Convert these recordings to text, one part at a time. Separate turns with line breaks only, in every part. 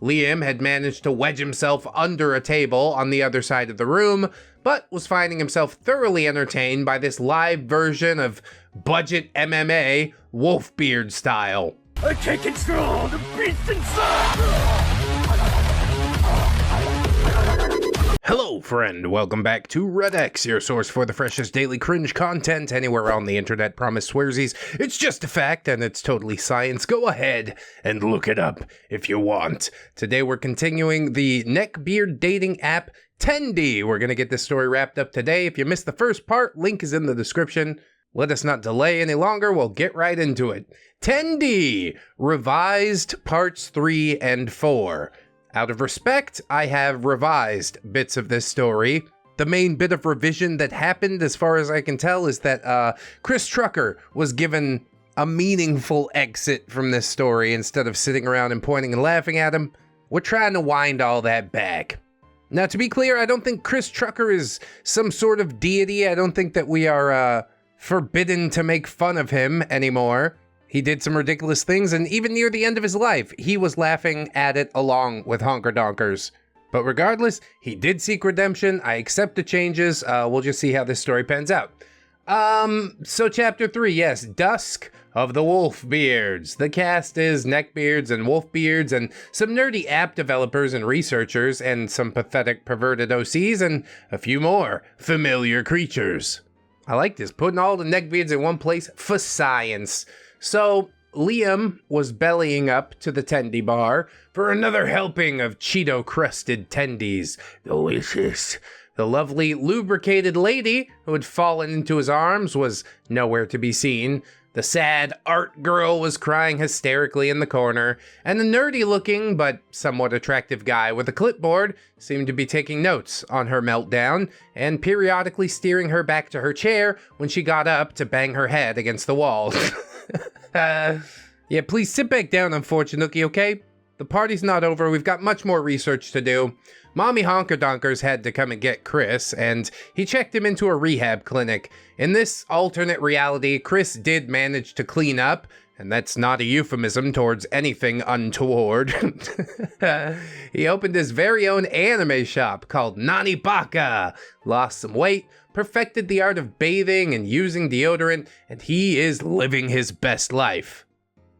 Liam had managed to wedge himself under a table on the other side of the room, but was finding himself thoroughly entertained by this live version of budget MMA, Wolfbeard style.
I can't control the beast inside!
Hello, friend. Welcome back to ReddX, your source for the freshest daily cringe content anywhere on the internet. Promise swearsies. It's just a fact, and it's totally science. Go ahead and look it up if you want. Today, we're continuing the Neckbeard dating app, TENDIE. We're going to get this story wrapped up today. If you missed the first part, link is in the description. Let us not delay any longer. We'll get right into it. TENDIE, revised parts 3 and 4. Out of respect, I have revised bits of this story. The main bit of revision that happened, as far as I can tell, is that Chris Trucker was given a meaningful exit from this story instead of sitting around and pointing and laughing at him. We're trying to wind all that back. Now, to be clear, I don't think Chris Trucker is some sort of deity. I don't think that we are forbidden to make fun of him anymore. He did some ridiculous things, and even near the end of his life, he was laughing at it along with Honker Donkers. But regardless, he did seek redemption. I accept the changes. We'll just see how this story pans out. So chapter 3, yes, Dusk of the Wolfbeards. The cast is Neckbeards and Wolfbeards and some nerdy app developers and researchers and some pathetic perverted OCs and a few more familiar creatures. I like this, putting all the Neckbeards in one place for science. So, Liam was bellying up to the TENDIE bar for another helping of Cheeto-crusted tendies. Delicious. The lovely, lubricated lady who had fallen into his arms was nowhere to be seen. The sad art girl was crying hysterically in the corner, and the nerdy-looking but somewhat attractive guy with a clipboard seemed to be taking notes on her meltdown and periodically steering her back to her chair when she got up to bang her head against the wall. Yeah, please sit back down, unfortunately, okay? The party's not over. We've got much more research to do. Mommy Honker Donkers had to come and get Chris, and he checked him into a rehab clinic. In this alternate reality, Chris did manage to clean up, and that's not a euphemism towards anything untoward. He opened his very own anime shop called Nani Baka, lost some weight, perfected the art of bathing and using deodorant, and he is living his best life.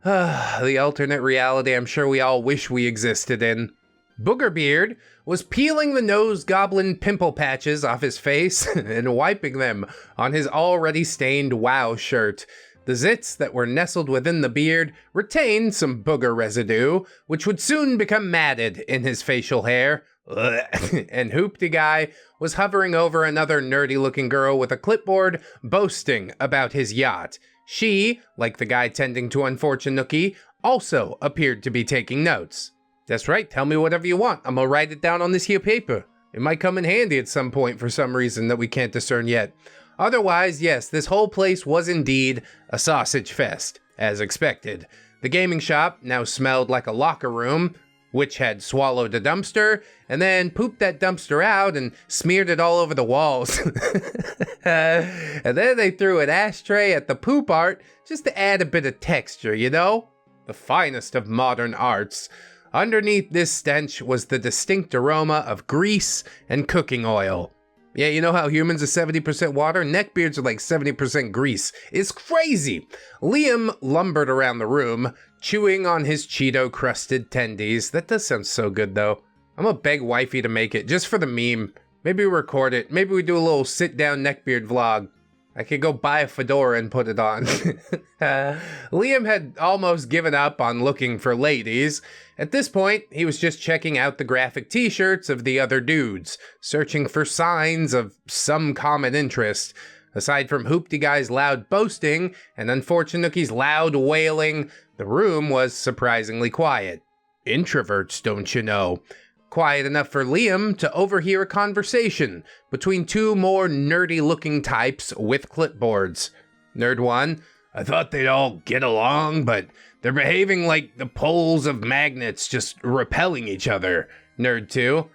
The alternate reality I'm sure we all wish we existed in. Boogerbeard was peeling the nose goblin pimple patches off his face and wiping them on his already stained WoW shirt. The zits that were nestled within the beard retained some booger residue, which would soon become matted in his facial hair. And Hoopty Guy was hovering over another nerdy-looking girl with a clipboard, boasting about his yacht. She, like the guy tending to Unfortunookie, also appeared to be taking notes. That's right, tell me whatever you want. I'm gonna write it down on this here paper. It might come in handy at some point for some reason that we can't discern yet. Otherwise, yes, this whole place was indeed a sausage fest, as expected. The gaming shop now smelled like a locker room, which had swallowed a dumpster, and then pooped that dumpster out and smeared it all over the walls. And then they threw an ashtray at the poop art just to add a bit of texture, you know? The finest of modern arts. Underneath this stench was the distinct aroma of grease and cooking oil. Yeah, you know how humans are 70% water? Neckbeards are like 70% grease. It's crazy! Liam lumbered around the room, chewing on his Cheeto-crusted tendies. That does sound so good, though. I'm gonna beg wifey to make it, just for the meme. Maybe we record it. Maybe we do a little sit-down Neckbeard vlog. I could go buy a fedora and put it on. Liam had almost given up on looking for ladies. At this point, he was just checking out the graphic t-shirts of the other dudes, searching for signs of some common interest. Aside from Hoopty Guy's loud boasting and Unfortunookie's loud wailing, the room was surprisingly quiet. Introverts, don't you know? Quiet enough for Liam to overhear a conversation between two more nerdy-looking types with clipboards. Nerd 1, I thought they'd all get along, but they're behaving like the poles of magnets just repelling each other. Nerd 2,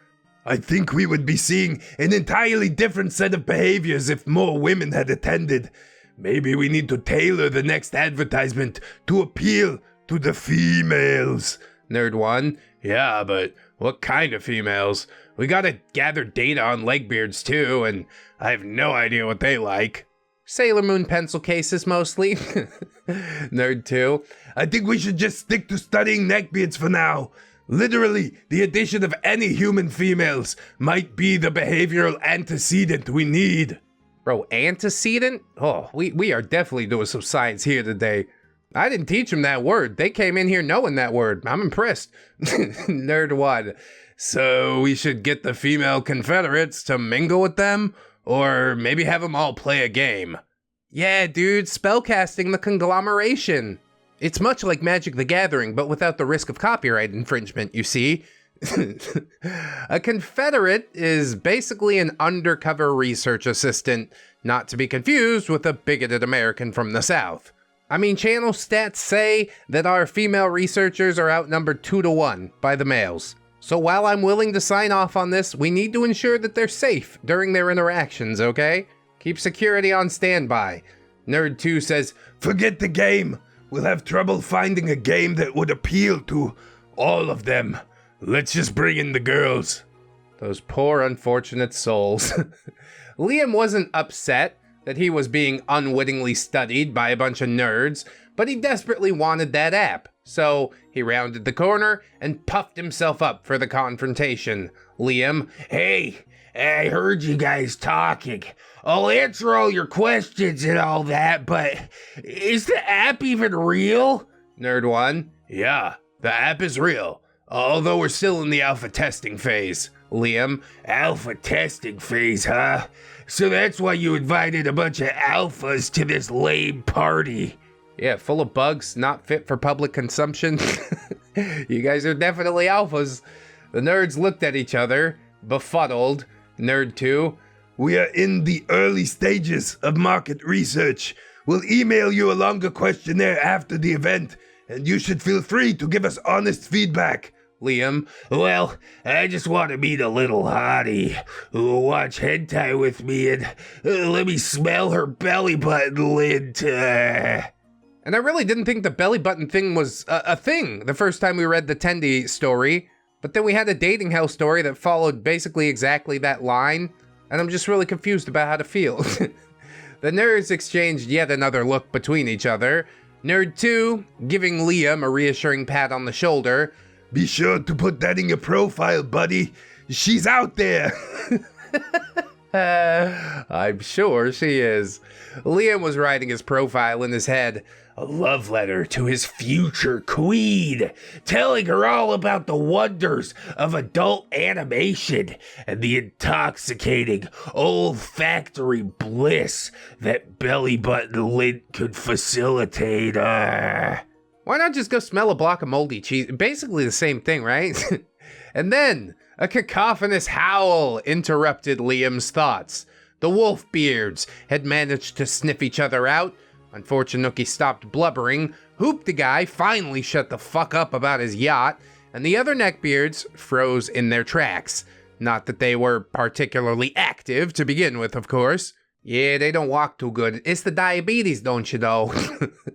I think we would be seeing an entirely different set of behaviors if more women had attended. Maybe we need to tailor the next advertisement to appeal to the females. Nerd 1, Yeah, but what kind of females? We gotta gather data on legbeards too, and I have no idea what they like. Sailor Moon pencil cases mostly. Nerd 2. I think we should just stick to studying neckbeards for now. Literally, the addition of any human females might be the behavioral antecedent we need. Bro, antecedent? Oh, we are definitely doing some science here today. I didn't teach them that word. They came in here knowing that word. I'm impressed. Nerd 1. So we should get the female Confederates to mingle with them? Or maybe have them all play a game? Yeah, dude, spellcasting the conglomeration. It's much like Magic the Gathering, but without the risk of copyright infringement, you see. A Confederate is basically an undercover research assistant, not to be confused with a bigoted American from the South. I mean, channel stats say that our female researchers are outnumbered 2-1 by the males. So while I'm willing to sign off on this, we need to ensure that they're safe during their interactions, okay? Keep security on standby. Nerd 2 says, forget the game. We'll have trouble finding a game that would appeal to all of them. Let's just bring in the girls. Those poor unfortunate souls. Liam wasn't upset that he was being unwittingly studied by a bunch of nerds, but he desperately wanted that app. So he rounded the corner and puffed himself up for the confrontation. Liam, hey, I heard you guys talking. I'll answer all your questions and all that, but is the app even real? Nerd 1, yeah, the app is real, although we're still in the alpha testing phase. Liam, alpha testing phase, huh? So that's why you invited a bunch of alphas to this lame party. Yeah, full of bugs, not fit for public consumption. You guys are definitely alphas. The nerds looked at each other, befuddled. Nerd 2, we are in the early stages of market research. We'll email you a longer questionnaire after the event, and you should feel free to give us honest feedback. Liam, well, I just want to meet a little hottie who'll watch hentai with me and let me smell her belly button lint. And I really didn't think the belly button thing was a thing the first time we read the TENDIE story, but then we had a dating hell story that followed basically exactly that line, and I'm just really confused about how to feel. The nerds exchanged yet another look between each other. Nerd 2 giving Liam a reassuring pat on the shoulder. Be sure to put that in your profile, buddy. She's out there. I'm sure she is. Liam was writing his profile in his head. A love letter to his future queen, telling her all about the wonders of adult animation and the intoxicating olfactory bliss that belly button lint could facilitate. Why not just go smell a block of moldy cheese? Basically the same thing, right? And then a cacophonous howl interrupted Liam's thoughts. The Wolfbeards had managed to sniff each other out. Unfortunately stopped blubbering. Hoop-the-Guy finally shut the fuck up about his yacht. And the other Neckbeards froze in their tracks. Not that they were particularly active to begin with, of course. Yeah, they don't walk too good. It's the diabetes, don't you know?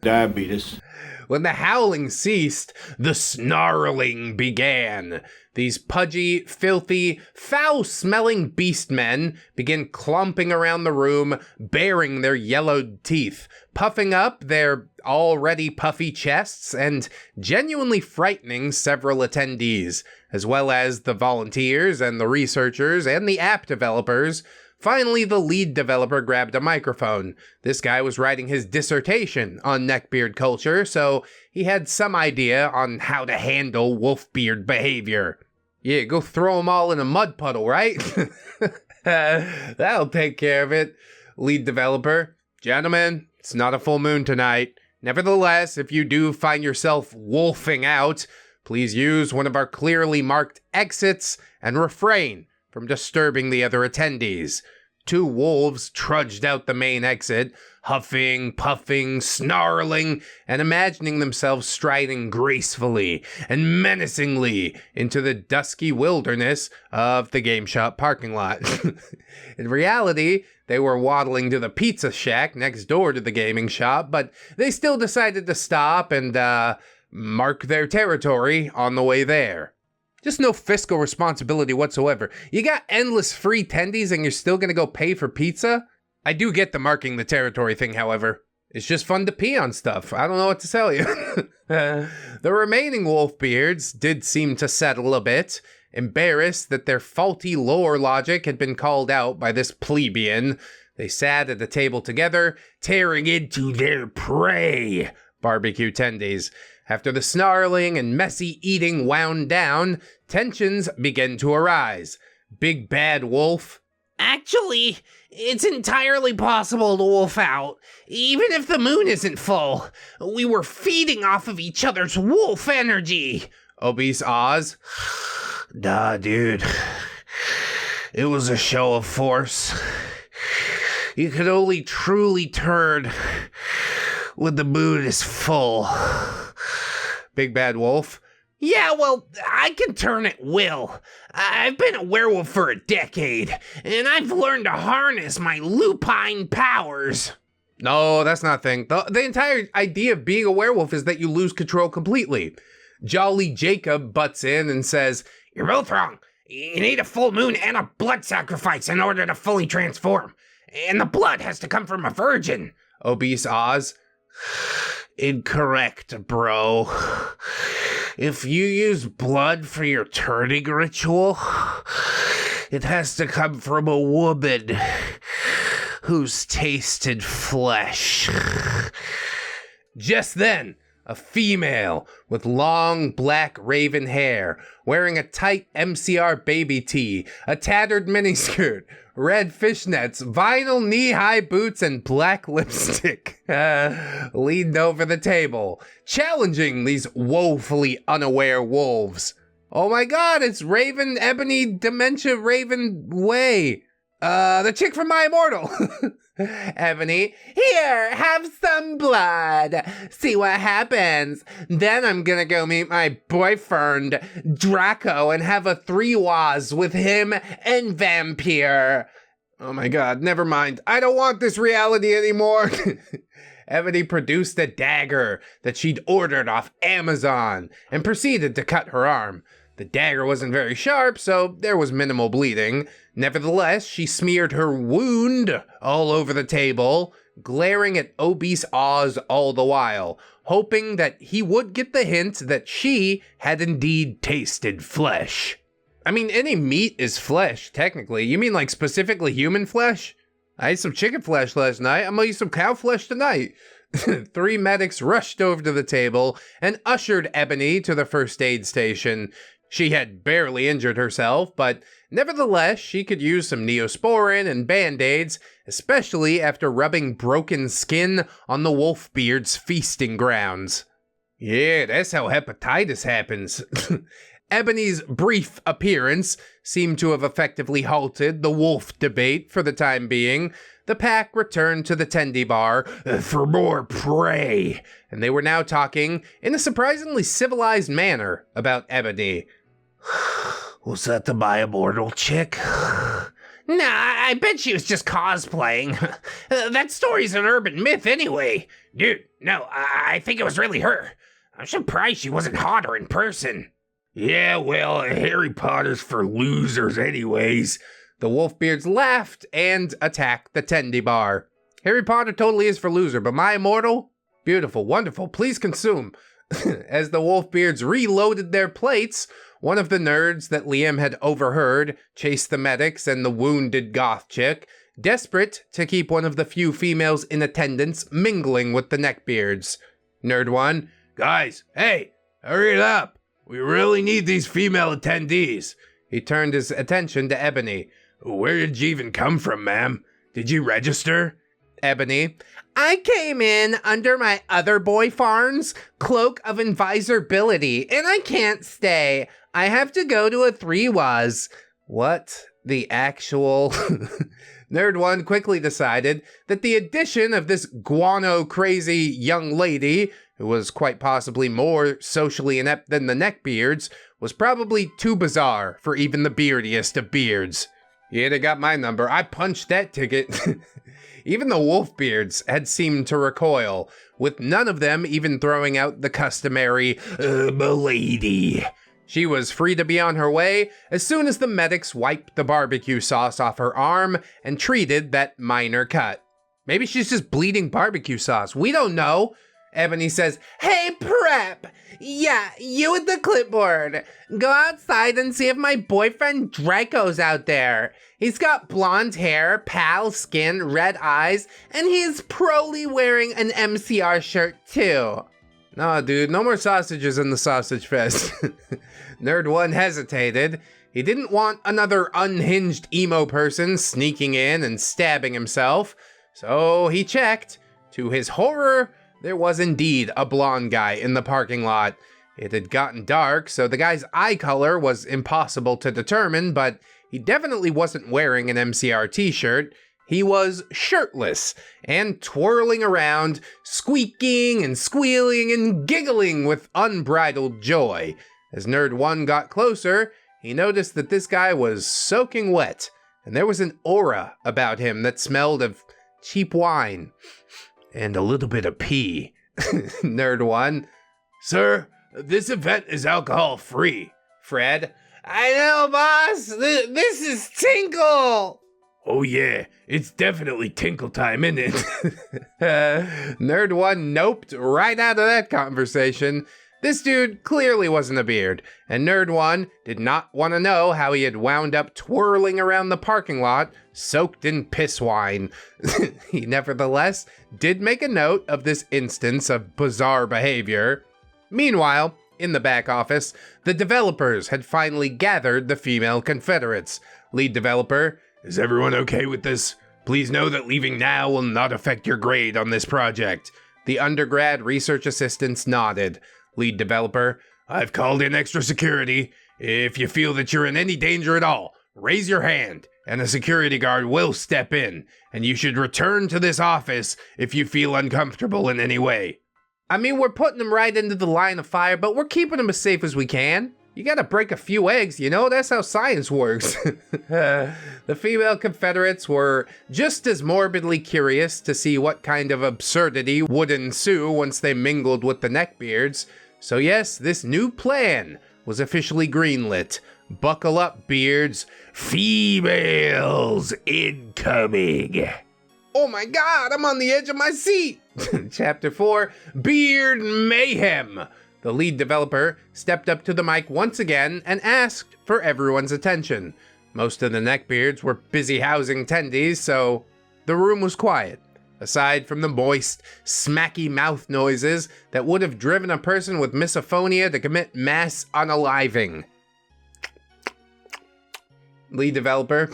Diabetes.
When the howling ceased, the snarling began. These pudgy, filthy, foul-smelling beastmen began clumping around the room, baring their yellowed teeth, puffing up their already puffy chests, and genuinely frightening several attendees, as well as the volunteers and the researchers and the app developers. Finally, the lead developer grabbed a microphone. This guy was writing his dissertation on neckbeard culture, so he had some idea on how to handle wolfbeard behavior. Yeah, go throw them all in a mud puddle, right? That'll take care of it. Lead developer, gentlemen, it's not a full moon tonight. Nevertheless, if you do find yourself wolfing out, please use one of our clearly marked exits and refrain from disturbing the other attendees. Two wolves trudged out the main exit, huffing, puffing, snarling, and imagining themselves striding gracefully and menacingly into the dusky wilderness of the game shop parking lot. In reality, they were waddling to the pizza shack next door to the gaming shop, but they still decided to stop and mark their territory on the way there. Just no fiscal responsibility whatsoever. You got endless free tendies and you're still gonna go pay for pizza? I do get the marking the territory thing, however. It's just fun to pee on stuff. I don't know what to tell you. The remaining Wolfbeards did seem to settle a bit, embarrassed that their faulty lore logic had been called out by this plebeian. They sat at the table together, tearing into their prey, barbecue tendies. After the snarling and messy eating wound down, tensions began to arise. Big Bad Wolf.
Actually, it's entirely possible to wolf out, even if the moon isn't full. We were feeding off of each other's wolf energy.
Obese Oz.
Nah, dude. It was a show of force. You can only truly turn when the moon is full.
Big Bad Wolf.
Yeah, well, I can turn at will. I've been a werewolf for a decade, and I've learned to harness my lupine powers.
No, that's not a thing. The entire idea of being a werewolf is that you lose control completely. Jolly Jacob butts in and says,
You're both wrong. You need a full moon and a blood sacrifice in order to fully transform. And the blood has to come from a virgin.
Obese Oz.
Incorrect, bro. If you use blood for your turning ritual, it has to come from a woman who's tasted flesh.
Just then, a female with long black raven hair, wearing a tight MCR baby tee, a tattered miniskirt, red fishnets, vinyl knee-high boots, and black lipstick, leaned over the table, challenging these woefully unaware wolves. Oh my god, it's Raven Ebony Dementia Raven Way. The chick from My Immortal. Ebony, here, have some blood. See what happens. Then I'm gonna go meet my boyfriend, Draco, and have a 3-waz with him and Vampire. Oh my god, never mind. I don't want this reality anymore. Ebony produced a dagger that she'd ordered off Amazon and proceeded to cut her arm. The dagger wasn't very sharp, so there was minimal bleeding. Nevertheless, she smeared her wound all over the table, glaring at Obese Oz all the while, hoping that he would get the hint that she had indeed tasted flesh. I mean, any meat is flesh, technically. You mean like specifically human flesh? I ate some chicken flesh last night. I'm gonna eat some cow flesh tonight. 3 medics rushed over to the table and ushered Ebony to the first aid station. She had barely injured herself, but nevertheless, she could use some Neosporin and Band-Aids, especially after rubbing broken skin on the Wolfbeard's feasting grounds. Yeah, that's how hepatitis happens. Ebony's brief appearance seemed to have effectively halted the wolf debate for the time being. The pack returned to the Tendie bar for more prey, and they were now talking in a surprisingly civilized manner about Ebony.
Was that the My Immortal chick? Nah, I bet she was just cosplaying. That story's an urban myth anyway. Dude, no, I think it was really her. I'm surprised she wasn't hotter in person.
Yeah, well, Harry Potter's for losers anyways.
The Wolfbeards laughed and attacked the Tendie bar. Harry Potter totally is for loser, but My Immortal? Beautiful, wonderful, please consume. As the Wolfbeards reloaded their plates, one of the nerds that Liam had overheard chased the medics and the wounded goth chick, desperate to keep one of the few females in attendance mingling with the Neckbeards. Nerd 1,
Guys, hey, hurry it up. We really need these female attendees.
He turned his attention to Ebony.
Where did you even come from, ma'am? Did you register?
Ebony, I came in under my other boy Farn's cloak of invisibility, and I can't stay. I have to go to a 3-waz. What the actual... Nerd 1 quickly decided that the addition of this guano-crazy young lady, who was quite possibly more socially inept than the Neckbeards, was probably too bizarre for even the beardiest of beards. Yeah, they got my number. I punched that ticket. Even the Wolfbeards had seemed to recoil, with none of them even throwing out the customary,
"Milady."
She was free to be on her way as soon as the medics wiped the barbecue sauce off her arm and treated that minor cut. Maybe she's just bleeding barbecue sauce. We don't know. Ebony says, "Hey, Prep! Yeah, you with the clipboard. Go outside and see if my boyfriend Draco's out there. He's got blonde hair, pale skin, red eyes, and he's probably wearing an MCR shirt too." No, dude, no more sausages in the sausage fest. Nerd 1 hesitated. He didn't want another unhinged emo person sneaking in and stabbing himself, so he checked. To his horror, there was indeed a blonde guy in the parking lot. It had gotten dark, so the guy's eye color was impossible to determine, but he definitely wasn't wearing an MCR t-shirt. He was shirtless and twirling around, squeaking and squealing and giggling with unbridled joy. As Nerd 1 got closer, he noticed that this guy was soaking wet, and there was an aura about him that smelled of cheap wine. And a little bit of pee. Nerd 1.
Sir, this event is alcohol free.
Fred. I know, boss. This is Tinkle.
Oh yeah, it's definitely tinkle time, isn't it?
Nerd 1 noped right out of that conversation. This dude clearly wasn't a beard, and Nerd 1 did not want to know how he had wound up twirling around the parking lot, soaked in piss wine. He nevertheless did make a note of this instance of bizarre behavior. Meanwhile, in the back office, the developers had finally gathered the female Confederates. Lead developer,
"Is everyone okay with this? Please know that leaving now will not affect your grade on this project."
The undergrad research assistants nodded.
Lead developer, "I've called in extra security. If you feel that you're in any danger at all, raise your hand, and a security guard will step in, and you should return to this office if you feel uncomfortable in any way."
I mean, we're putting him right into the line of fire, but we're keeping him as safe as we can. You gotta break a few eggs, you know? That's how science works. The female Confederates were just as morbidly curious to see what kind of absurdity would ensue once they mingled with the Neckbeards. So yes, this new plan was officially greenlit. Buckle up, beards.
Females incoming.
Oh my god, I'm on the edge of my seat! Chapter 4, Beard Mayhem. The lead developer stepped up to the mic once again and asked for everyone's attention. Most of the Neckbeards were busy housing tendies, so the room was quiet, aside from the moist, smacky mouth noises that would have driven a person with misophonia to commit mass unaliving. Lead developer.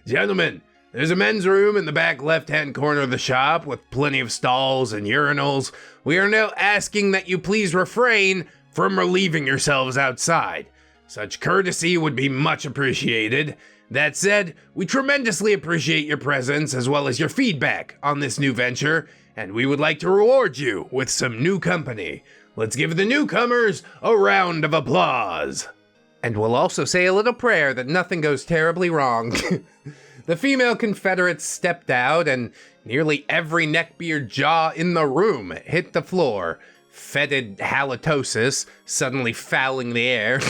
"Gentlemen, there's a men's room in the back left-hand corner of the shop with plenty of stalls and urinals. We are now asking that you please refrain from relieving yourselves outside. Such courtesy would be much appreciated. That said, we tremendously appreciate your presence as well as your feedback on this new venture, and we would like to reward you with some new company. Let's give the newcomers a round of applause."
And we'll also say a little prayer that nothing goes terribly wrong. The female Confederates stepped out, and nearly every neckbeard jaw in the room hit the floor. Fetid halitosis suddenly fouling the air.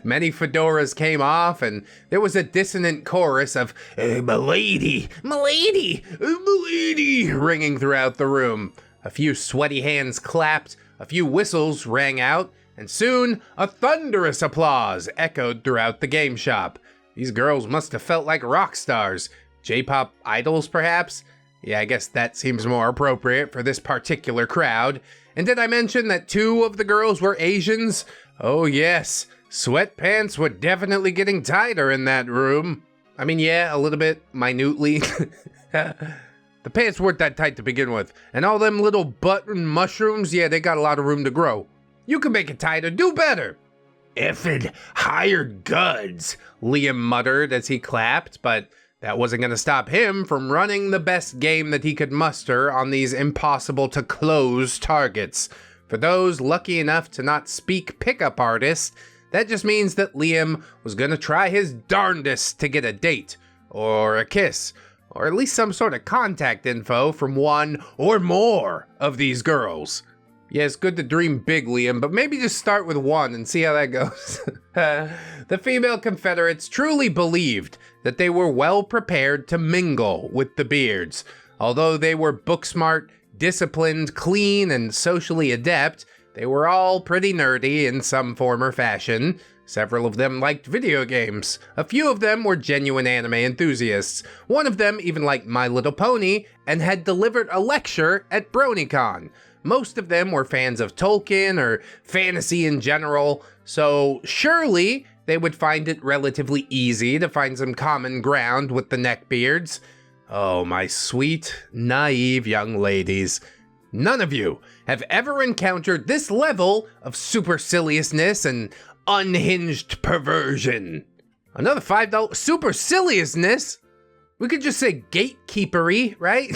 Many fedoras came off, and there was a dissonant chorus of "Milady, Milady, Milady," ringing throughout the room. A few sweaty hands clapped, a few whistles rang out, and soon a thunderous applause echoed throughout the game shop. These girls must have felt like rock stars. J-pop idols, perhaps? Yeah, I guess that seems more appropriate for this particular crowd. And did I mention that 2 of the girls were Asians? Oh yes, sweatpants were definitely getting tighter in that room. I mean, yeah, a little bit minutely. The pants weren't that tight to begin with. And all them little button mushrooms, yeah, they got a lot of room to grow. You can make it tighter, do better.
"Effing hired guns,"
Liam muttered as he clapped, but that wasn't going to stop him from running the best game that he could muster on these impossible-to-close targets. For those lucky enough to not speak pickup artist, that just means that Liam was going to try his darndest to get a date, or a kiss, or at least some sort of contact info from one or more of these girls. Yeah, it's good to dream big, Liam, but maybe just start with one and see how that goes. The female Confederates truly believed that they were well prepared to mingle with the Beards. Although they were book-smart, disciplined, clean, and socially adept, they were all pretty nerdy in some form or fashion. Several of them liked video games. A few of them were genuine anime enthusiasts. One of them even liked My Little Pony and had delivered a lecture at BronyCon. Most of them were fans of Tolkien or fantasy in general, so surely they would find it relatively easy to find some common ground with the Neckbeards. Oh, my sweet, naive young ladies. None of you have ever encountered this level of superciliousness and unhinged perversion. Another $5 superciliousness? We could just say gatekeepery, right?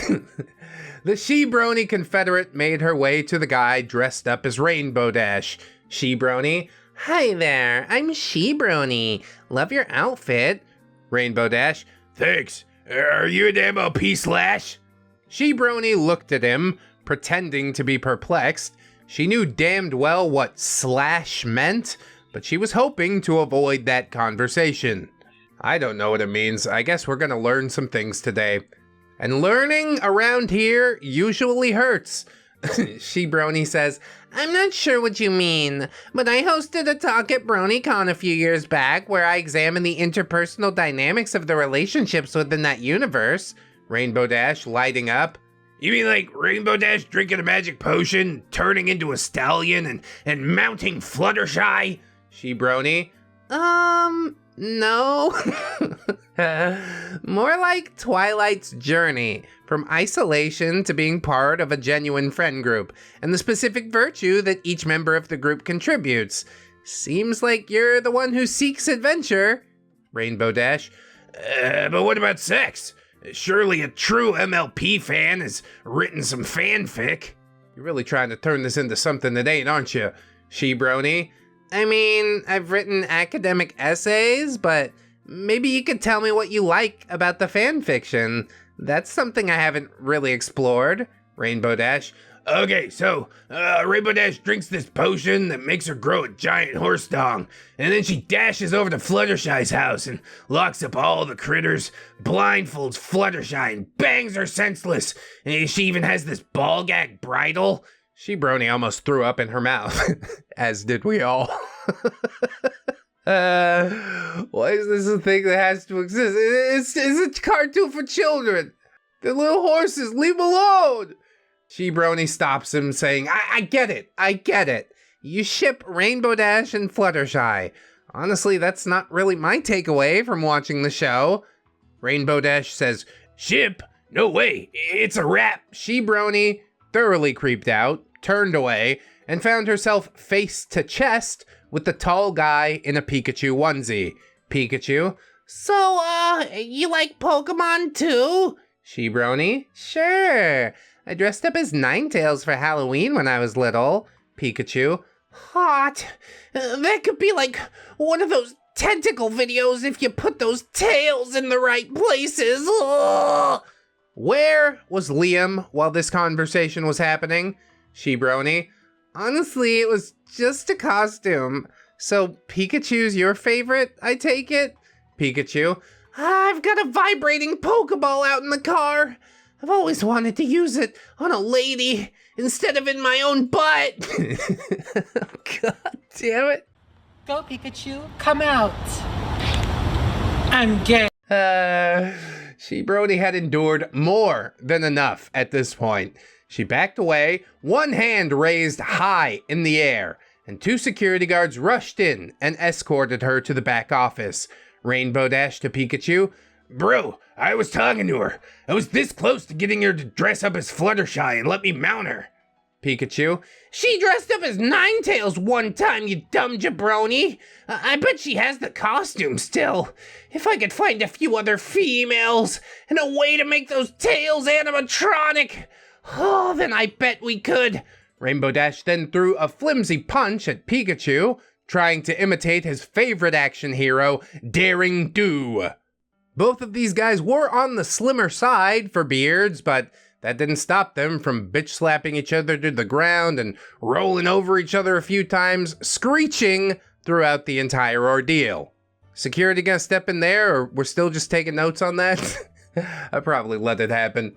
The She-Brony Confederate made her way to the guy dressed up as Rainbow Dash. She-Brony, hi there, I'm She-Brony. Love your outfit. Rainbow Dash,
Thanks. Are you an MLP Slash?
She-Brony looked at him, pretending to be perplexed. She knew damned well what slash meant, but she was hoping to avoid that conversation. I don't know what it means. I guess we're gonna learn some things today. And learning around here usually hurts. She-Brony says, I'm not sure what you mean, but I hosted a talk at BronyCon a few years back where I examined the interpersonal dynamics of the relationships within that universe. Rainbow Dash lighting up.
You mean like Rainbow Dash drinking a magic potion, turning into a stallion, and mounting Fluttershy?
She-Brony, no. More like Twilight's journey, from isolation to being part of a genuine friend group, and the specific virtue that each member of the group contributes. Seems like you're the one who seeks adventure. Rainbow Dash,
But what about sex? Surely a true MLP fan has written some fanfic.
you're really trying to turn this into something that ain't, aren't you? She-Brony, I mean, I've written academic essays, but maybe you could tell me what you like about the fan fiction. That's something I haven't really explored. Rainbow Dash,
Okay, so Rainbow Dash drinks this potion that makes her grow a giant horse dong, and then she dashes over to Fluttershy's house and locks up all the critters, blindfolds Fluttershy and bangs her senseless, and she even has this ball gag bridle.
She-Brony almost threw up in her mouth, as did we all. Why is this a thing that has to exist? It's a cartoon for children. The little horses, leave them alone. She-Brony stops him, saying, I get it. You ship Rainbow Dash and Fluttershy. Honestly, that's not really my takeaway from watching the show. Rainbow Dash says,
Ship? No way, it's a wrap.
She-Brony, thoroughly creeped out, turned away, and found herself face to chest with the tall guy in a Pikachu onesie. Pikachu, so, you like Pokemon too? She-Brony, sure. I dressed up as Ninetales for Halloween when I was little. Pikachu, hot. That could be like one of those tentacle videos if you put those tails in the right places. Ugh. Where was Liam while this conversation was happening? She-Brony, honestly, it was just a costume. So Pikachu's your favorite, I take it? Pikachu, I've got a vibrating Pokeball out in the car. I've always wanted to use it on a lady instead of in my own butt. God damn it.
Go, Pikachu, come out. I'm gay.
She-Brony had endured more than enough at this point. She backed away, one hand raised high in the air, and two security guards rushed in and escorted her to the back office. Rainbow Dash to Pikachu,
Bro, I was talking to her. I was this close to getting her to dress up as Fluttershy and let me mount her.
Pikachu,
She dressed up as Ninetales one time, you dumb jabroni. I bet she has the costume still. If I could find a few other females and a way to make those tails animatronic, oh, then I bet we could.
Rainbow Dash then threw a flimsy punch at Pikachu, trying to imitate his favorite action hero, Daring Do. Both of these guys were on the slimmer side for beards, but that didn't stop them from bitch slapping each other to the ground and rolling over each other a few times, screeching throughout the entire ordeal. Security gonna step in there, or we're still just taking notes on that? I probably let it happen.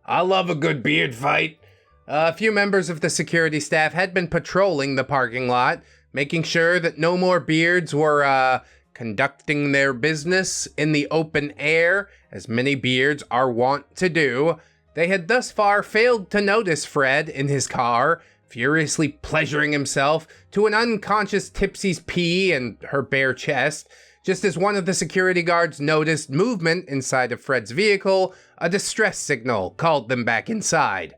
I love a good beard fight.
A few members of the security staff had been patrolling the parking lot, making sure that no more beards were, conducting their business in the open air, as many beards are wont to do. They had thus far failed to notice Fred in his car, furiously pleasuring himself to an unconscious Tipsy's pee and her bare chest. Just as one of the security guards noticed movement inside of Fred's vehicle, a distress signal called them back inside.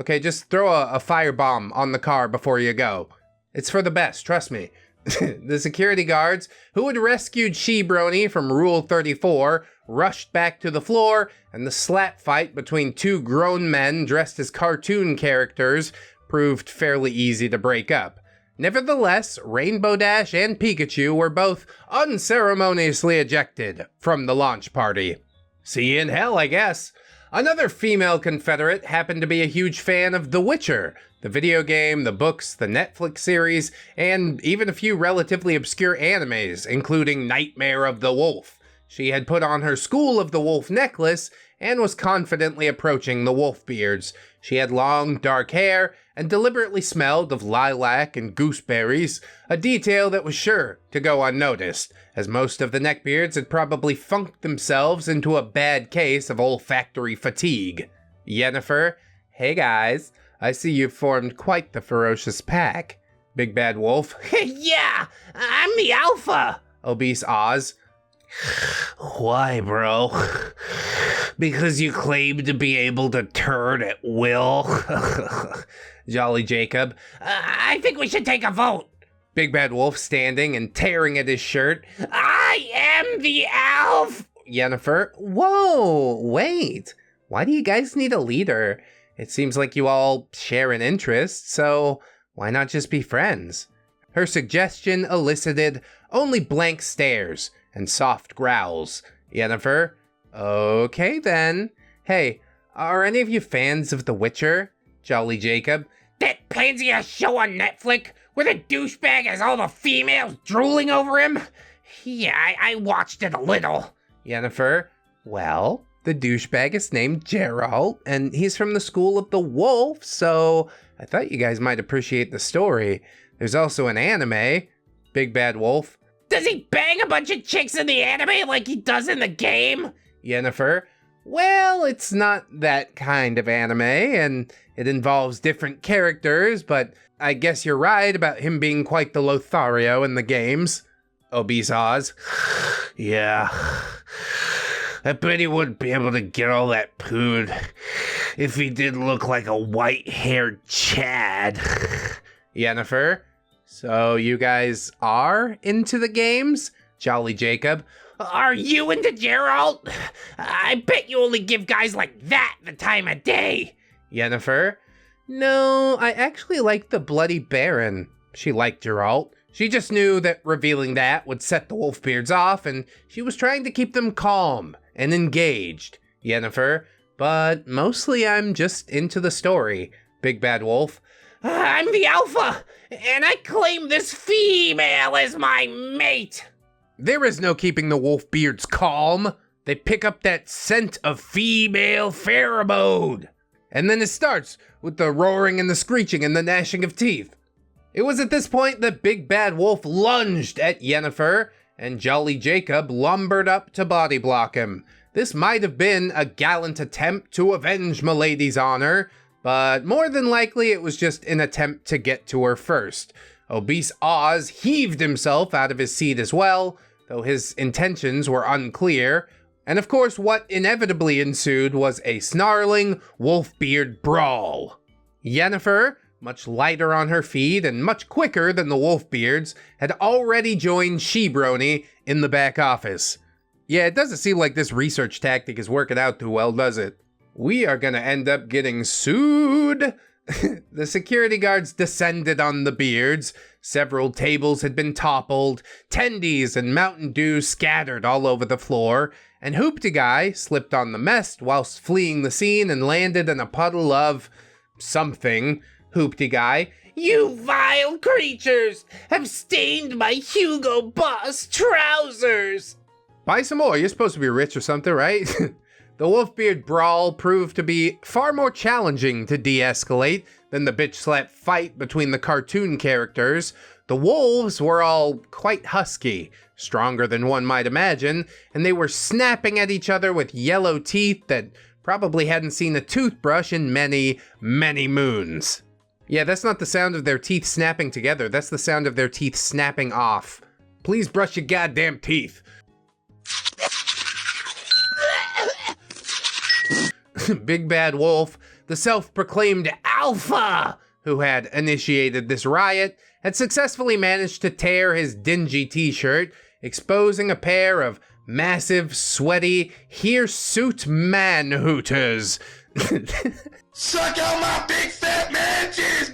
Okay, just throw a firebomb on the car before you go. It's for the best, trust me. The security guards, who had rescued She-Brony from Rule 34, rushed back to the floor, and the slap fight between two grown men dressed as cartoon characters proved fairly easy to break up. Nevertheless, Rainbow Dash and Pikachu were both unceremoniously ejected from the launch party. See you in hell, I guess. Another female Confederate happened to be a huge fan of The Witcher, the video game, the books, the Netflix series, and even a few relatively obscure animes, including Nightmare of the Wolf. She had put on her School of the Wolf necklace and was confidently approaching the Wolfbeards. She had long, dark hair and deliberately smelled of lilac and gooseberries, a detail that was sure to go unnoticed, as most of the Neckbeards had probably funked themselves into a bad case of olfactory fatigue. Yennefer, hey guys, I see you've formed quite the ferocious pack. Big Bad Wolf,
Yeah, I'm the alpha.
Obese Oz,
Why, bro? Because you claim to be able to turn at will?
Jolly Jacob,
I think we should take a vote.
Big Bad Wolf standing and tearing at his shirt.
I am the elf.
Yennefer, whoa, wait. Why do you guys need a leader? It seems like you all share an interest, so why not just be friends? Her suggestion elicited only blank stares and soft growls. Yennefer, okay then. Hey, are any of you fans of The Witcher? Jolly Jacob,
That pansy-ass show on Netflix where the douchebag has all the females drooling over him? Yeah, I watched it a little.
Yennefer, well, the douchebag is named Geralt, and he's from the School of the Wolf, so I thought you guys might appreciate the story. There's also an anime. Big Bad Wolf,
Does he bang a bunch of chicks in the anime like he does in the game?
Yennefer, well, it's not that kind of anime, and it involves different characters, but I guess you're right about him being quite the Lothario in the games. Obese Oz,
Yeah. I bet he wouldn't be able to get all that poon if he didn't look like a white-haired Chad.
Yennefer, so you guys are into the games? Jolly Jacob,
Are you into Geralt? I bet you only give guys like that the time of day.
Yennefer, no, I actually like the Bloody Baron. She liked Geralt. She just knew that revealing that would set the Wolfbeards off, and she was trying to keep them calm and engaged. Yennefer, but mostly I'm just into the story. Big Bad Wolf,
I'm the alpha, and I claim this female as my mate.
there is no keeping the Wolfbeards calm. They pick up that scent of female pheromone. And then it starts with the roaring and the screeching and the gnashing of teeth. It was at this point that Big Bad Wolf lunged at Yennefer, and Jolly Jacob lumbered up to body block him. This might have been a gallant attempt to avenge Milady's honor, but more than likely it was just an attempt to get to her first. Obese Oz heaved himself out of his seat as well, though his intentions were unclear. And of course, what inevitably ensued was a snarling Wolfbeard brawl. Yennefer, much lighter on her feet and much quicker than the Wolfbeards, had already joined She-Brony in the back office. Yeah, it doesn't seem like this research tactic is working out too well, does it? We are gonna end up getting sued The security guards descended on the beards. Several tables had been toppled, tendies and Mountain Dew scattered all over the floor, and Hoopty slipped on the mess whilst fleeing the scene and landed in a puddle of something. Hoopty,
"You vile creatures have stained my Hugo Boss trousers!"
buy some more, you're supposed to be rich or something, right? The Wolfbeard brawl proved to be far more challenging to de-escalate than the bitch slap fight between the cartoon characters. The wolves were all quite husky, stronger than one might imagine, and they were snapping at each other with yellow teeth that probably hadn't seen a toothbrush in many, many moons. Yeah, that's not the sound of their teeth snapping together, that's the sound of their teeth snapping off. Please brush your goddamn teeth. Big Bad Wolf, the self-proclaimed alpha who had initiated this riot, had successfully managed to tear his dingy t-shirt, exposing a pair of massive, sweaty, hirsute man-hooters.
Suck out my big fat man cheese,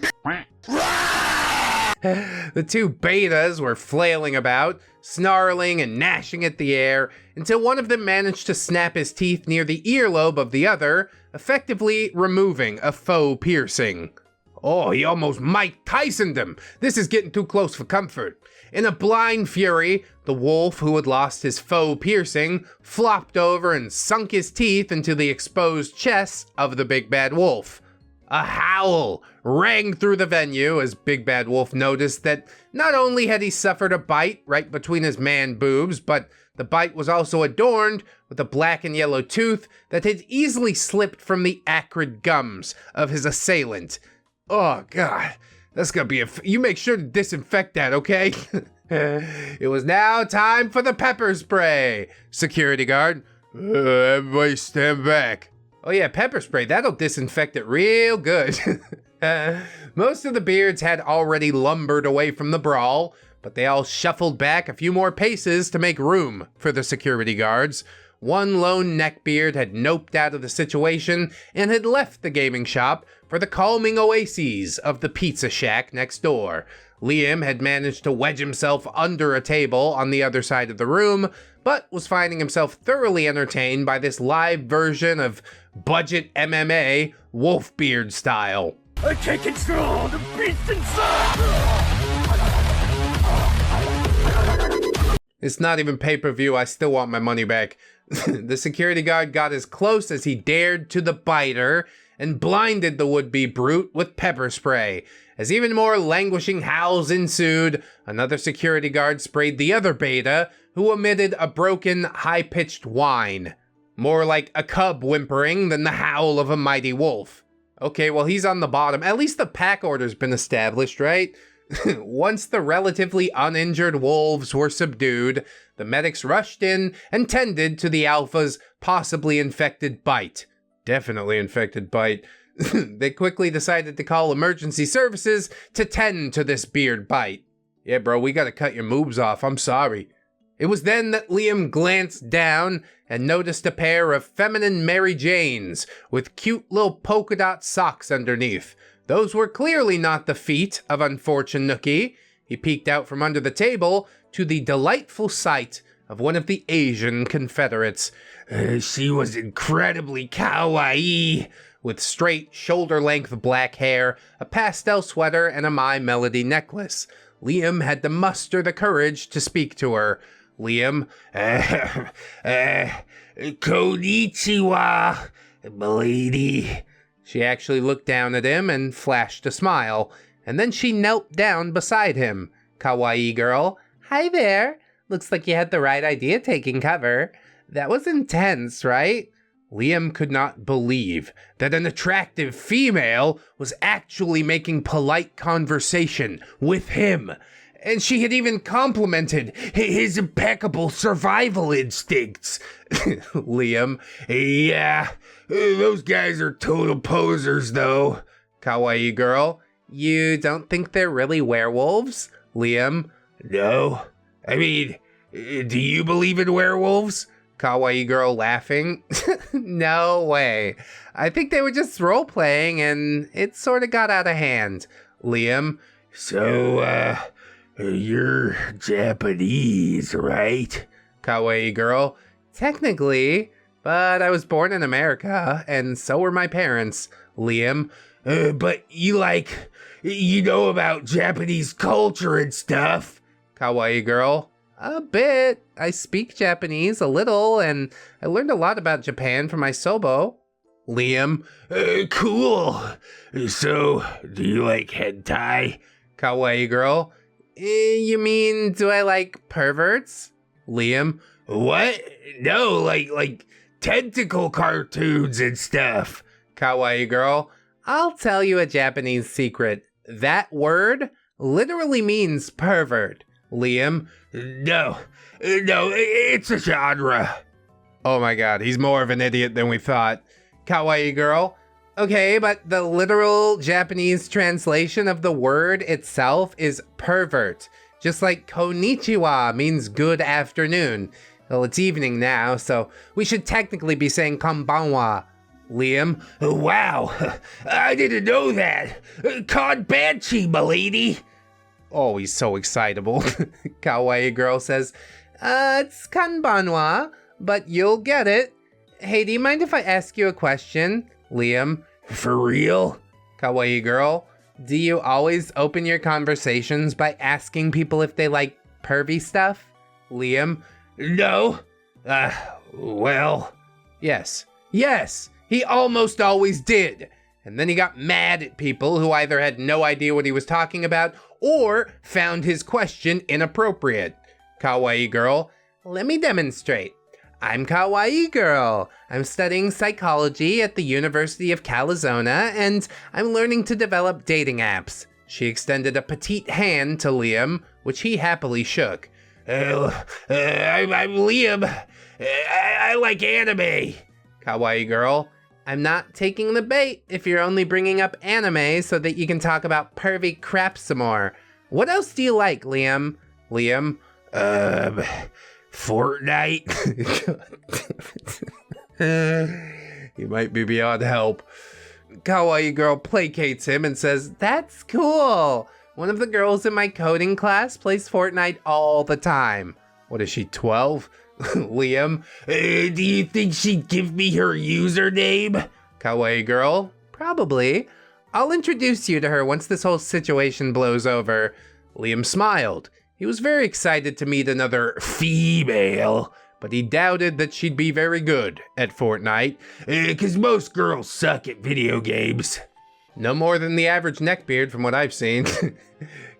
The two betas were flailing about, snarling and gnashing at the air, until one of them managed to snap his teeth near the earlobe of the other, effectively removing a faux piercing. Oh, he almost Mike Tyson'd him. This is getting too close for comfort. In a blind fury, the wolf who had lost his faux piercing flopped over and sunk his teeth into the exposed chest of the Big Bad Wolf. A howl rang through the venue as Big Bad Wolf noticed that not only had he suffered a bite right between his man boobs, but the bite was also adorned with a black and yellow tooth that had easily slipped from the acrid gums of his assailant. Oh, God, that's gonna be you make sure to disinfect that, okay? It was now time for the pepper spray. Security guard,
everybody stand back.
Oh yeah, pepper spray, that'll disinfect it real good. Most of the beards had already lumbered away from the brawl, but they all shuffled back a few more paces to make room for the security guards. One lone neckbeard had noped out of the situation and had left the gaming shop for the calming oases of the pizza shack next door. Liam had managed to wedge himself under a table on the other side of the room, but was finding himself thoroughly entertained by this live version of budget MMA, Wolfbeard style.
I can't control the beast inside!
It's not even pay-per-view, I still want my money back. The security guard got as close as he dared to the biter and blinded the would-be brute with pepper spray. As even more languishing howls ensued, another security guard sprayed the other beta, who emitted a broken, high-pitched whine. More like a cub whimpering than the howl of a mighty wolf. Okay, well he's on the bottom. At least the pack order's been established, right? Once the relatively uninjured wolves were subdued, the medics rushed in and tended to the alpha's possibly infected bite. Definitely infected bite. They quickly decided to call emergency services to tend to this beard bite. Yeah, bro, we gotta cut your moves off, I'm sorry. It was then that Liam glanced down and noticed a pair of feminine Mary Janes with cute little polka dot socks underneath. Those were clearly not the feet of unfortunate Nookie. He peeked out from under the table to the delightful sight of one of the Asian Confederates.
She was incredibly kawaii,
with straight, shoulder-length black hair, a pastel sweater, and a My Melody necklace. Liam had to muster the courage to speak to her. Liam,
konnichiwa, milady.
She actually looked down at him and flashed a smile, and then she knelt down beside him. Kawaii girl, hi there. Looks like you had the right idea taking cover. That was intense, right? Liam could not believe that an attractive female was actually making polite conversation with him. And she had even complimented his impeccable survival instincts. Liam,
yeah, those guys are total posers though.
Kawaii girl, you don't think they're really werewolves? Liam,
no. I mean, do you believe in werewolves?
Kawaii girl laughing. No way. I think they were just role-playing and it sort of got out of hand. Liam.
So, you're Japanese, right?
Kawaii girl. Technically, but I was born in America, and so were my parents. Liam.
But you know about Japanese culture and stuff.
Kawaii girl. A bit. I speak Japanese a little, and I learned a lot about Japan from my sobo.
Liam. Cool. So, do you like hentai?
Kawaii girl. You mean, do I like perverts? Liam.
What? No, like tentacle cartoons and stuff.
Kawaii girl. I'll tell you a Japanese secret. That word literally means pervert. Liam.
No, it's a genre.
Oh my god, he's more of an idiot than we thought. Kawaii girl. Okay, but the literal Japanese translation of the word itself is pervert. Just like konnichiwa means good afternoon. Well, it's evening now, so we should technically be saying konbanwa. Liam.
Wow, I didn't know that. Konbanchi, milady.
Oh, he's so excitable. Kawaii girl says, it's kanbanwa, but you'll get it. Hey, do you mind if I ask you a question? Liam.
For real?
Kawaii girl. Do you always open your conversations by asking people if they like pervy stuff? Liam.
No. Well.
Yes. Yes! He almost always did. And then he got mad at people who either had no idea what he was talking about or found his question inappropriate. Kawaii girl. Let me demonstrate. I'm Kawaii girl. I'm studying psychology at the University of Calizona, and I'm learning to develop dating apps. She extended a petite hand to Liam, which he happily shook.
I'm Liam. I like anime.
Kawaii girl. I'm not taking the bait if you're only bringing up anime so that you can talk about pervy crap some more. What else do you like, Liam? Liam.
Fortnite.
He might be beyond help. Kawaii girl placates him and says, that's cool. One of the girls in my coding class plays Fortnite all the time. What is she, 12? Liam.
Do you think she'd give me her username?
Kawaii girl. Probably. I'll introduce you to her once this whole situation blows over. Liam smiled. He was very excited to meet another female, but he doubted that she'd be very good at Fortnite.
'Cause most girls suck at video games.
No more than the average neckbeard from what I've seen.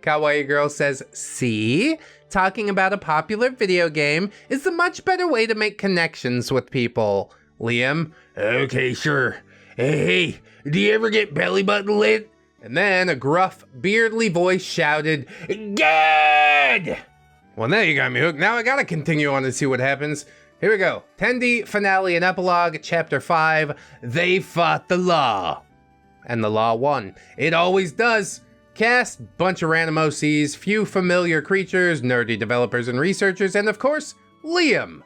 Kawaii girl says, see? Talking about a popular video game is a much better way to make connections with people. Liam.
Okay, sure. Hey, do you ever get belly button lit?
And then a gruff, beardly voice shouted,
Good!
Well, now you got me hooked. Now I gotta continue on and see what happens. Here we go. TENDIE, finale and epilogue, chapter 5, They Fought the Law. And the law won. It always does. Cast, bunch of random OCs, few familiar creatures, nerdy developers and researchers, and of course, Liam.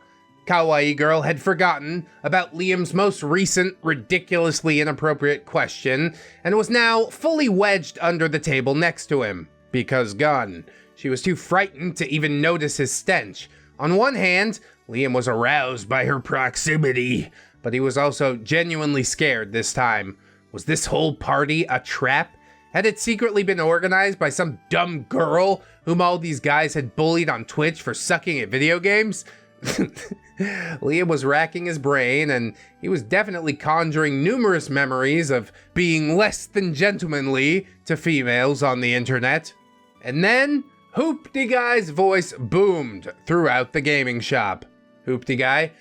Kawaii girl had forgotten about Liam's most recent, ridiculously inappropriate question, and was now fully wedged under the table next to him. Because gone. She was too frightened to even notice his stench. On one hand, Liam was aroused by her proximity, but he was also genuinely scared this time. Was this whole party a trap? Had it secretly been organized by some dumb girl whom all these guys had bullied on Twitch for sucking at video games? Liam was racking his brain, and he was definitely conjuring numerous memories of being less than gentlemanly to females on the internet. And then, Hoopty Guy's voice boomed throughout the gaming shop. Hoopty Guy.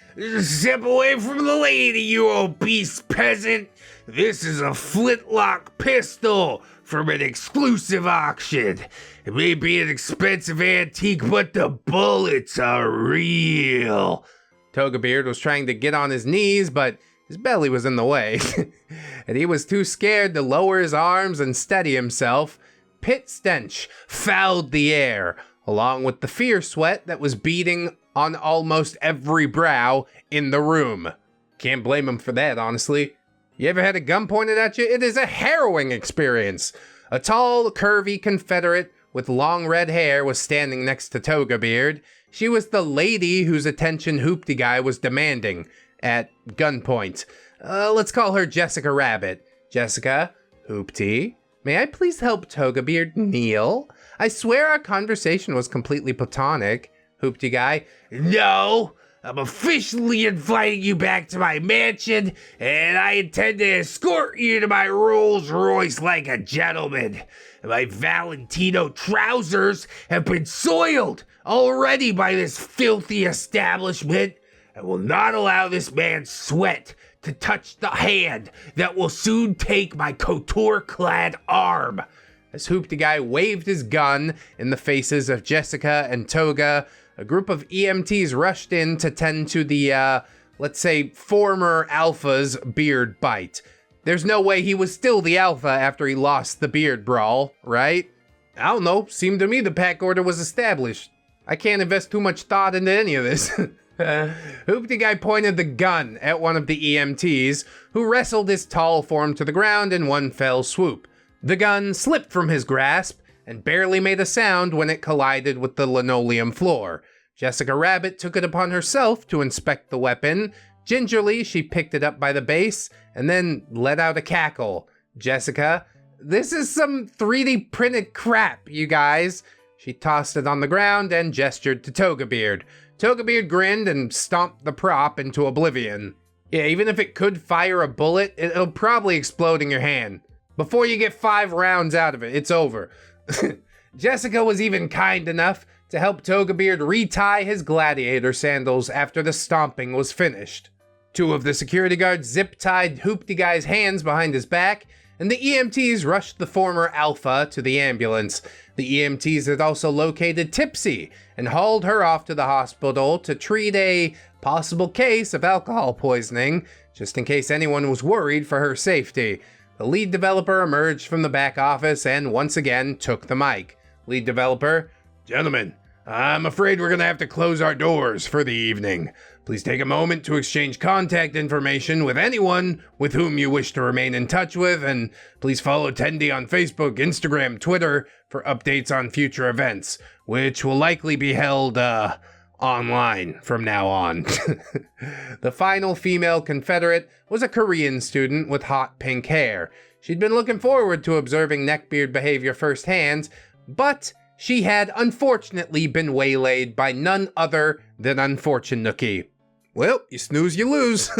Step away from the lady, you obese peasant! This is a flintlock pistol from an exclusive auction. It may be an expensive antique, but the bullets are real.
Togabeard was trying to get on his knees, but his belly was in the way. And he was too scared to lower his arms and steady himself. Pit stench fouled the air, along with the fear sweat that was beading on almost every brow in the room. Can't blame him for that, honestly. You ever had a gun pointed at you? It is a harrowing experience. A tall, curvy Confederate with long red hair was standing next to Neckbeard. She was the lady whose attention Hoopty was demanding at gunpoint. Let's call her Jessica Rabbit. Jessica, Hoopty, may I please help Neckbeard kneel? I swear our conversation was completely platonic. Hoopty,
No! I'm officially inviting you back to my mansion, and I intend to escort you to my Rolls Royce like a gentleman. My Valentino trousers have been soiled already by this filthy establishment. I will not allow this man's sweat to touch the hand that will soon take my couture-clad arm.
As Hoopty waved his gun in the faces of Jessica and Toga, a group of EMTs rushed in to tend to the, let's say, former alpha's beard bite. There's no way he was still the alpha after he lost the beard brawl, right? I don't know, seemed to me the pack order was established. I can't invest too much thought into any of this. Hoopty pointed the gun at one of the EMTs, who wrestled his tall form to the ground in one fell swoop. The gun slipped from his grasp and barely made a sound when it collided with the linoleum floor. Jessica Rabbit took it upon herself to inspect the weapon. Gingerly, she picked it up by the base and then let out a cackle. Jessica, this is some 3D printed crap, you guys. She tossed it on the ground and gestured to Neckbeard. Neckbeard grinned and stomped the prop into oblivion. Yeah, even if it could fire a bullet, it'll probably explode in your hand. Before you get 5 rounds out of it, it's over. Jessica was even kind enough to help Neckbeard retie his gladiator sandals after the stomping was finished. 2 of the security guards zip-tied Hoopty hands behind his back, and the EMTs rushed the former alpha to the ambulance. The EMTs had also located Tipsy and hauled her off to the hospital to treat a possible case of alcohol poisoning, just in case anyone was worried for her safety. The lead developer emerged from the back office and once again took the mic. Lead developer,
Gentlemen, I'm afraid we're gonna have to close our doors for the evening. Please take a moment to exchange contact information with anyone with whom you wish to remain in touch with, and please follow TENDIE on Facebook, Instagram, Twitter for updates on future events, which will likely be held, online from now on.
The final female Confederate was a Korean student with hot pink hair. She'd been looking forward to observing Neckbeard behavior firsthand, but she had unfortunately been waylaid by none other than Unfortunate. Well, you snooze, you lose.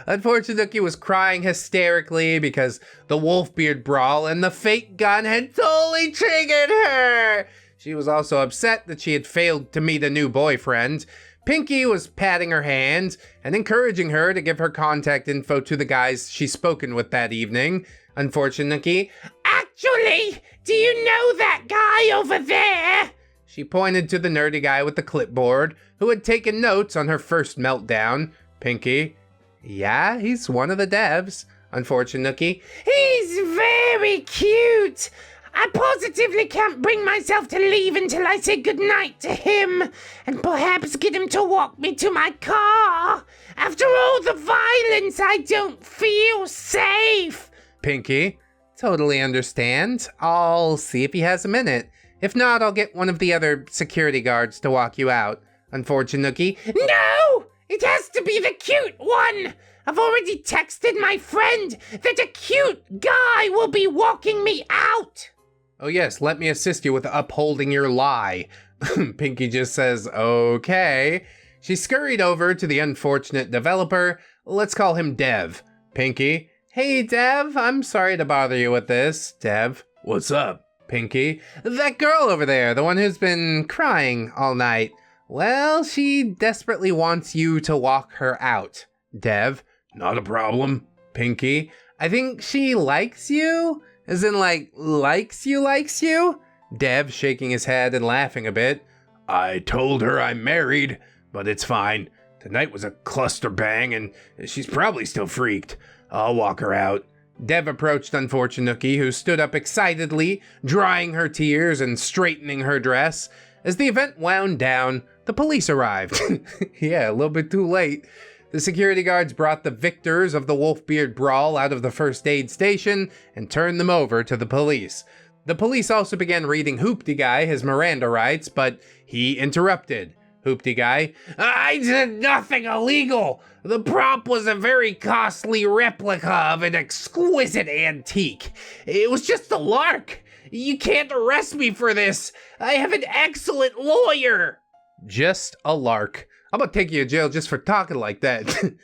Unfortunate was crying hysterically because the Wolfbeard brawl and the fake gun had totally triggered her. She was also upset that she had failed to meet a new boyfriend. Pinky was patting her hand and encouraging her to give her contact info to the guys she's spoken with that evening. Unfortunately,
Actually, do you know that guy over there?
She pointed to the nerdy guy with the clipboard, who had taken notes on her first meltdown. Pinky, yeah, he's one of the devs. Unfortunately,
He's very cute. I positively can't bring myself to leave until I say goodnight to him, and perhaps get him to walk me to my car. After all the violence, I don't feel safe.
Pinky, totally understand. I'll see if he has a minute. If not, I'll get one of the other security guards to walk you out. Unfortunately,
No! It has to be the cute one! I've already texted my friend that a cute guy will be walking me out!
oh yes, let me assist you with upholding your lie. Pinky just says, okay. She scurried over to the unfortunate developer. Let's call him Dev. Pinky, hey Dev, I'm sorry to bother you with this. Dev,
What's up?
Pinky, that girl over there, the one who's been crying all night. Well, she desperately wants you to walk her out. Dev,
Not a problem.
Pinky, I think she likes you? As in, like, likes you? Dev, shaking his head and laughing a bit.
I told her I'm married, but it's fine. Tonight was a cluster bang, and she's probably still freaked. I'll walk her out.
Dev approached Unfortunate, who stood up excitedly, drying her tears and straightening her dress. As the event wound down, the police arrived. Yeah, a little bit too late. The security guards brought the victors of the Wolfbeard brawl out of the first aid station and turned them over to the police. The police also began reading Hoopty-Guy his Miranda rights, but he interrupted. Hoopty-Guy,
I did nothing illegal. The prop was a very costly replica of an exquisite antique. It was just a lark. You can't arrest me for this. I have an excellent lawyer.
Just a lark. I'm gonna take you to jail just for talking like that.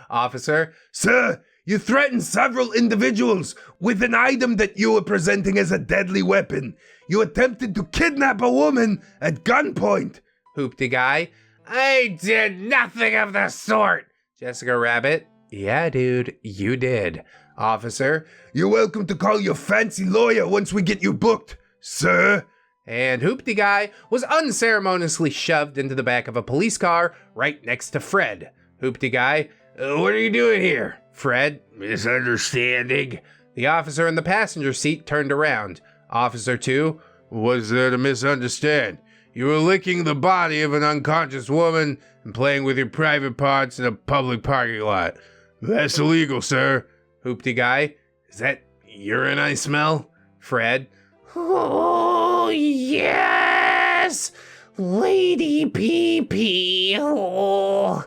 Officer,
Sir, you threatened several individuals with an item that you were presenting as a deadly weapon. You attempted to kidnap a woman at gunpoint.
Hoopty-Guy,
I did nothing of the sort.
Jessica Rabbit, yeah, dude, you did. Officer,
you're welcome to call your fancy lawyer once we get you booked, sir.
And Hoopty-Guy was unceremoniously shoved into the back of a police car right next to Fred. Hoopty-Guy,
what are you doing here?
Fred,
misunderstanding.
The officer in the passenger seat turned around. Officer 2,
what's there to misunderstand? You were licking the body of an unconscious woman and playing with your private parts in a public parking lot. That's illegal, sir.
Hoopty-Guy, is that urine I smell? Fred,
oh, yes! Lady Pee-Pee. Oh,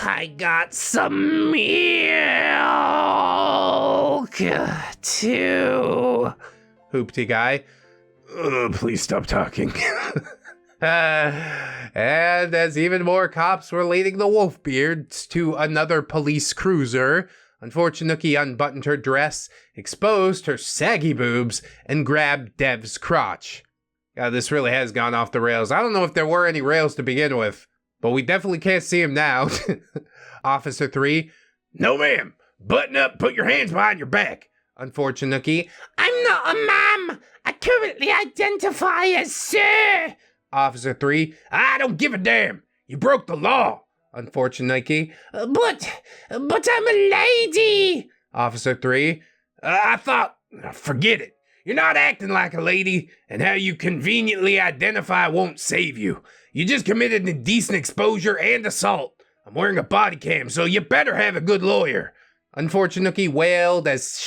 I got some milk, too.
Hoopty-Guy,
please stop talking.
And as even more cops were leading the Wolfbeards to another police cruiser, Unfortunately unbuttoned her dress, exposed her saggy boobs, and grabbed Dev's crotch. This really has gone off the rails. I don't know if there were any rails to begin with, but we definitely can't see him now. Officer 3,
no ma'am, button up, put your hands behind your back.
Unfortunately,
I'm not a ma'am. I currently identify as sir.
Officer 3,
I don't give a damn. You broke the law.
Unfortunately,
but I'm a lady.
Officer 3,
forget it. You're not acting like a lady, and how you conveniently identify won't save you. You just committed an indecent exposure and assault. I'm wearing a body cam, so you better have a good lawyer.
Unfortunately wailed as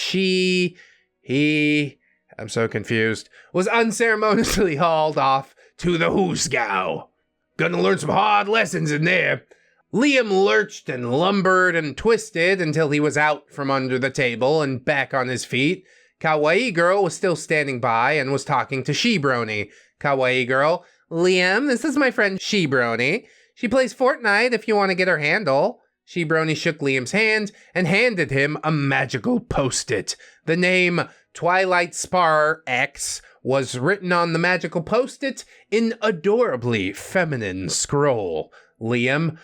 I'm so confused, was unceremoniously hauled off
to the hoosgow. Gonna learn some hard lessons in there.
Liam lurched and lumbered and twisted until he was out from under the table and back on his feet. Kawaii Girl was still standing by and was talking to She-Brony. Kawaii Girl, Liam, this is my friend She-Brony. She plays Fortnite if you want to get her handle. She-Brony shook Liam's hand and handed him a magical post-it. The name Twilight Spar X was written on the magical post-it in adorably feminine scroll. Liam,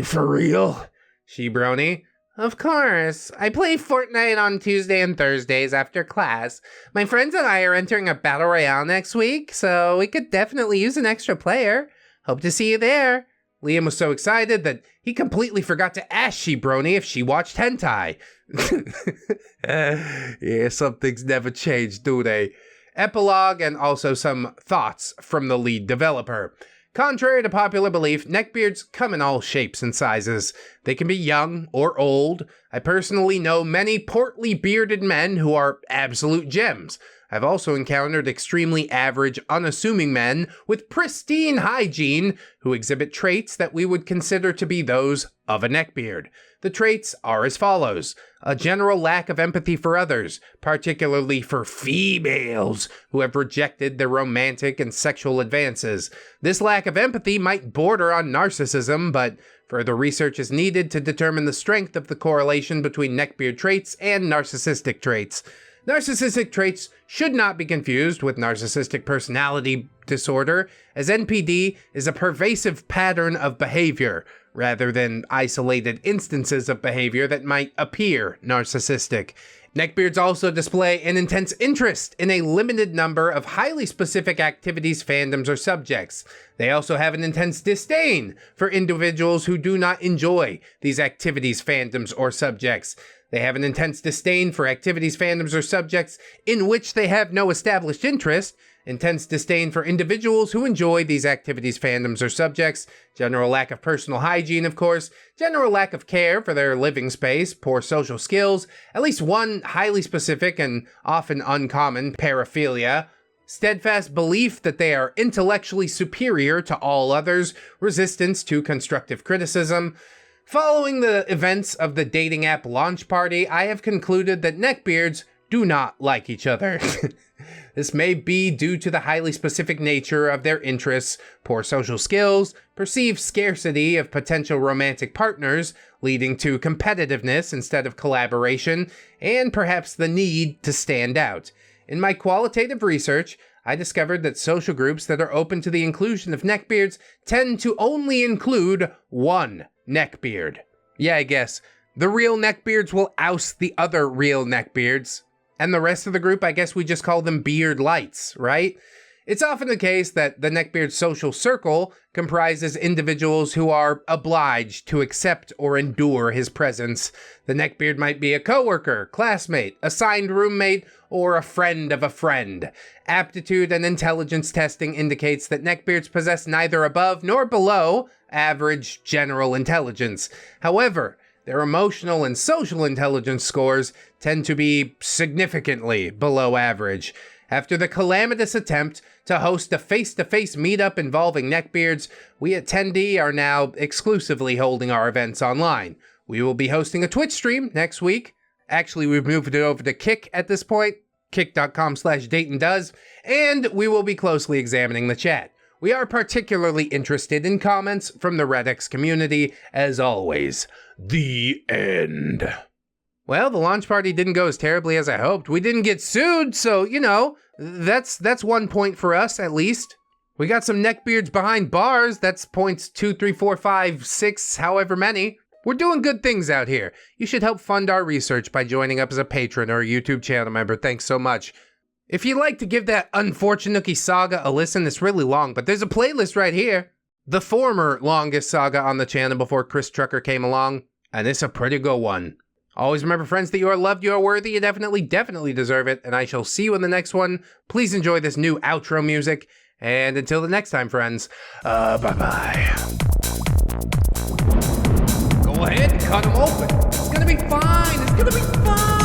for real?
She-Brony, of course. I play Fortnite on Tuesday and Thursdays after class. My friends and I are entering a battle royale next week, so we could definitely use an extra player. Hope to see you there. Liam was so excited that he completely forgot to ask She-Brony if she watched hentai. Yeah, some things never change, do they? Epilogue and also some thoughts from the lead developer. Contrary to popular belief, neckbeards come in all shapes and sizes. They can be young or old. I personally know many portly bearded men who are absolute gems. I've also encountered extremely average, unassuming men with pristine hygiene who exhibit traits that we would consider to be those of a neckbeard. The traits are as follows: a general lack of empathy for others, particularly for females who have rejected their romantic and sexual advances. This lack of empathy might border on narcissism, but further research is needed to determine the strength of the correlation between neckbeard traits and narcissistic traits. Narcissistic traits should not be confused with narcissistic personality disorder, as NPD is a pervasive pattern of behavior, rather than isolated instances of behavior that might appear narcissistic. Neckbeards also display an intense interest in a limited number of highly specific activities, fandoms, or subjects. They also have an intense disdain for individuals who do not enjoy these activities, fandoms, or subjects. They have an intense disdain for activities, fandoms, or subjects in which they have no established interest, intense disdain for individuals who enjoy these activities, fandoms, or subjects, general lack of personal hygiene, of course, general lack of care for their living space, poor social skills, at least one highly specific and often uncommon paraphilia, steadfast belief that they are intellectually superior to all others, resistance to constructive criticism. Following the events of the dating app launch party, I have concluded that neckbeards do not like each other. This may be due to the highly specific nature of their interests, poor social skills, perceived scarcity of potential romantic partners, leading to competitiveness instead of collaboration, and perhaps the need to stand out. In my qualitative research, I discovered that social groups that are open to the inclusion of neckbeards tend to only include one neckbeard. Yeah, I guess. The real neckbeards will oust the other real neckbeards. And the rest of the group, I guess we just call them beard lights, right? It's often the case that the neckbeard social circle comprises individuals who are obliged to accept or endure his presence. The neckbeard might be a coworker, classmate, assigned roommate, or a friend of a friend. Aptitude and intelligence testing indicates that neckbeards possess neither above nor below average general intelligence. However, their emotional and social intelligence scores tend to be significantly below average. After the calamitous attempt to host a face-to-face meetup involving neckbeards, we at TENDIE are now exclusively holding our events online. We will be hosting a Twitch stream next week. Actually, we've moved it over to Kick at this point, kick.com/DaytonDoes, and we will be closely examining the chat. We are particularly interested in comments from the ReddX community, as always.
The end.
Well, the launch party didn't go as terribly as I hoped. We didn't get sued, so, you know, that's 1 point for us, at least. We got some neckbeards behind bars. That's points 2, 3, 4, 5, 6, however many. We're doing good things out here. You should help fund our research by joining up as a patron or a YouTube channel member. Thanks so much. If you'd like to give that Unfortunate saga a listen, it's really long, but there's a playlist right here. The former longest saga on the channel before Chris Trucker came along, and it's a pretty good one. Always remember, friends, that you are loved, you are worthy, you definitely deserve it, and I shall see you in the next one. Please enjoy this new outro music, and until the next time, friends, bye-bye.
Go ahead and cut them open.
It's gonna be fine, it's gonna be fine!